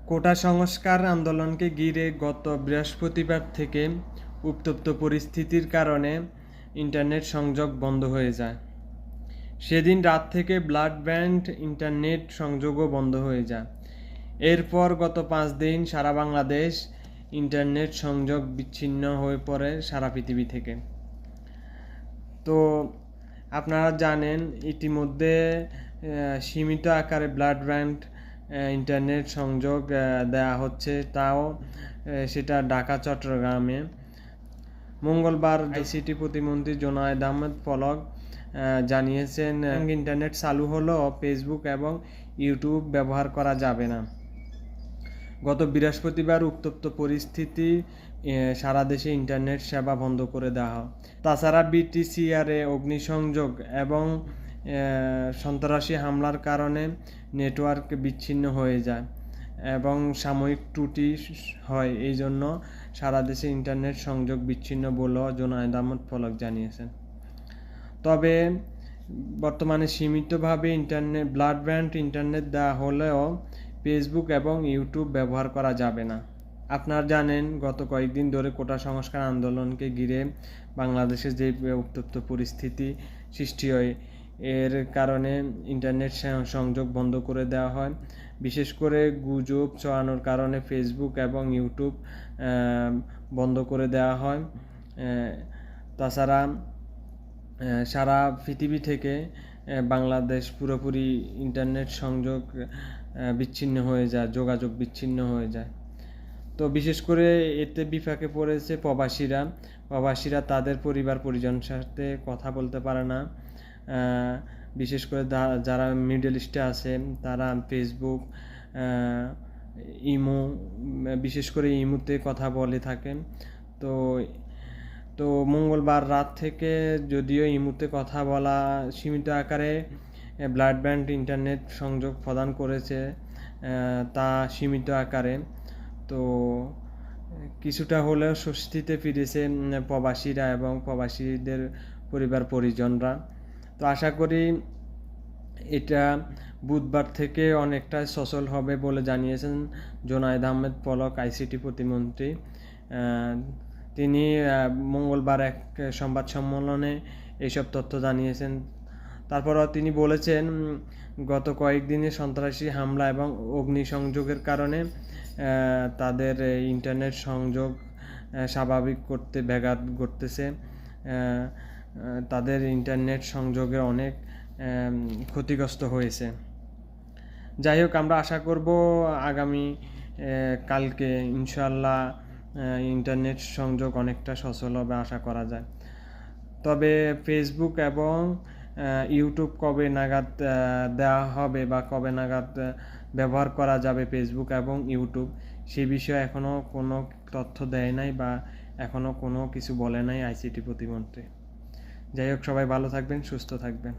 কোটা সংস্কার আন্দোলনকে ঘিরে গত বৃহস্পতিবার থেকে উত্তপ্ত পরিস্থিতির কারণে ইন্টারনেট সংযোগ বন্ধ হয়ে যায়। সেদিন রাত থেকে ব্লড ব্যান্ড ইন্টারনেট সংযোগও বন্ধ হয়ে যায়। এরপর গত 5 দিন সারা বাংলাদেশ ইন্টারনেট সংযোগ বিচ্ছিন্ন হয়ে পড়ে সারা পৃথিবী থেকে। তো আপনারা জানেন ইতিমধ্যে সীমিত আকারে ব্লড ব্যান্ড ইন্টারনেট সংযোগ দেওয়া হচ্ছে, তাও সেটা ঢাকা চট্টগ্রামে। মঙ্গলবার আইসিটি প্রতিমন্ত্রী জুনায়েদ আহমেদ পলক জানিয়েছেন ইন্টারনেট চালু হলেও ফেসবুক এবং ইউটিউব ব্যবহার করা যাবে না। গত বৃহস্পতিবার উত্তপ্ত পরিস্থিতি সারা দেশে ইন্টারনেট সেবা বন্ধ করে দেওয়া হয়। তাছাড়া বিটিসিআরে অগ্নিসংযোগ এবং সন্ত্রাসী হামলার কারণে নেটওয়ার্ক বিচ্ছিন্ন হয়ে যায় এবং সাময়িক ত্রুটি হয়, এই জন্য সারা দেশে ইন্টারনেট সংযোগ বিচ্ছিন্ন বলেও জুনায়েদ আহমেদ পলক জানিয়েছেন। তবে বর্তমানে সীমিতভাবে ব্লড ব্যান্ড ইন্টারনেট দেওয়া হলেও ফেসবুক এবং ইউটিউব ব্যবহার করা যাবে না। আপনারা জানেন গত কয়েকদিন ধরে কোটা সংস্কার আন্দোলনকে ঘিরে বাংলাদেশে যে উত্তপ্ত পরিস্থিতি সৃষ্টি হয়, এর কারণে ইন্টারনেট সংযোগ বন্ধ করে দেওয়া হয়। বিশেষ করে গুজব ছড়ানোর কারণে ফেসবুক এবং ইউটিউব বন্ধ করে দেওয়া হয়। তাছাড়া সারা পৃথিবী থেকে বাংলাদেশ পুরোপুরি ইন্টারনেট সংযোগ বিচ্ছিন্ন হয়ে যায়, যোগাযোগ বিচ্ছিন্ন হয়ে যায়। তো বিশেষ করে এতে বিপাকে পড়েছে প্রবাসীরা তাদের পরিবার পরিজনের সাথে কথা বলতে পারে না। বিশেষ করে যারা মিডল ইস্টে আছে তারা ফেসবুক, ইমো, বিশেষ করে ইমোতে কথা বলে থাকেন। তো মঙ্গলবার রাত থেকে যদিও ইমোতে কথা বলা সীমিত আকারে ব্লড ব্যান্ড ইন্টারনেট সংযোগ প্রদান করেছে, তা সীমিত আকারে, তো কিছুটা হলেও স্বস্তিতে ফিরেছে প্রবাসীরা এবং প্রবাসীদের পরিবার পরিজনরা। তো আশা করি এটা বুধবার থেকে অনেকটা সচল হবে বলে জানিয়েছেন জুনায়েদ আহমেদ পলক, আইসিটি প্রতিমন্ত্রী। তিনি মঙ্গলবার এক সংবাদ সম্মেলনে এইসব তথ্য জানিয়েছেন। তারপরও তিনি বলেছেন গত কয়েকদিনে সন্ত্রাসী হামলা এবং অগ্নিসংযোগের কারণে তাদের ইন্টারনেট সংযোগ স্বাভাবিক করতে ব্যাঘাত ঘটতেছে, তাদের ইন্টারনেট সংযোগে অনেক ক্ষতিগ্রস্ত হয়েছে। যাই হোক, আমরা আশা করব আগামী কালকে ইনশাআল্লাহ ইন্টারনেট সংযোগ অনেকটা সচল হবে আশা করা যায়। তবে ফেসবুক এবং ইউটিউব কবে নাগাদ দেওয়া হবে বা কবে নাগাদ ব্যবহার করা যাবে ফেসবুক এবং ইউটিউব, সে বিষয়ে এখনও কোনো তথ্য দেয় নাই বা এখনও কোনো কিছু বলে নাই আইসিটি প্রতিমন্ত্রী। যাই হোক, সবাই ভালো থাকবেন, সুস্থ থাকবেন।